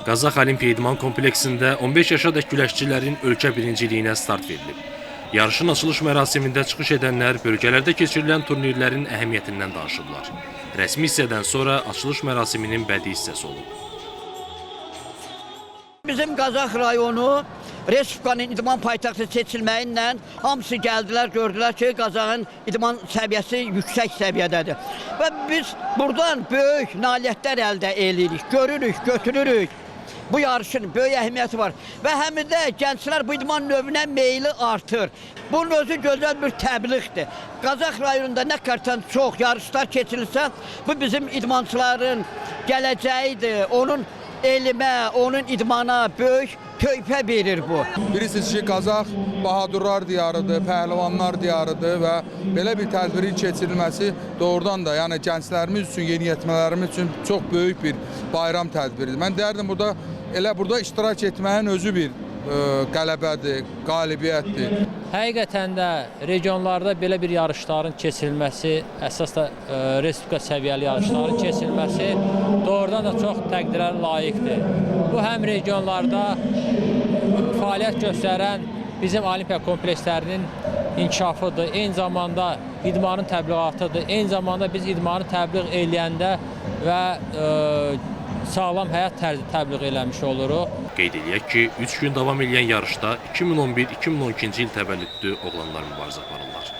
Qazax Olimpiya İdman kompleksində 15 yaşadək güləşçilərin ölkə birinciliyinə start verilib. Yarışın açılış mərasimində çıxış edənlər bölgələrdə keçirilən turnirlərin əhəmiyyətindən danışıblar. Rəsmi hissədən sonra açılış mərasiminin bədii hissəsi olub. Bizim Qazax rayonu Respublikanın idman paytaxtı seçilməyindən hamısı gəldilər, gördülər ki, Qazaxın idman səviyyəsi yüksək səviyyədədir. Və biz buradan böyük nailiyyətlər əldə edirik, görürük, götürürük. Bu yarışın böyük əhəmiyyəti var və həm də gənclər bu idman növünə meyli artır. Bunun özü gözəl bir təbliğdir. Qazax rayonunda nə qədər çox yarışlar keçirilsə, bu bizim idmançıların gələcəyidir. Onun elmə, onun idmana böyük töypə verir bu. Bilirsiniz ki, Qazax bahadurlar diyarıdır, pəhlivanlar diyarıdır və belə bir tədbirin keçirilməsi doğrudan da yəni gənclərimiz üçün, yeniyetmələrimiz üçün çox böyük bir bayram tədbiridir. Mən deyərdim burada iştirak etməyin özü bir qələbədir, qalibiyyətdir. Həqiqətən də regionlarda belə bir yarışların keçirilməsi, əsas da respublika səviyyəli yarışların keçirilməsi doğrudan da çox təqdirə layiqdir. Bu həm regionlarda fəaliyyət göstərən bizim olimpiya komplekslərinin inkişafıdır, eyni zamanda idmanın təbliğatıdır, eyni zamanda biz idmanı təbliğ eləyəndə və sağlam həyat tərzi təbliğ eləmiş oluruq. Qeyd edək ki, 3 gün davam edən yarışda 2011-2012-ci il təvəllüdlü oğlanlar mübarizə aparırlar.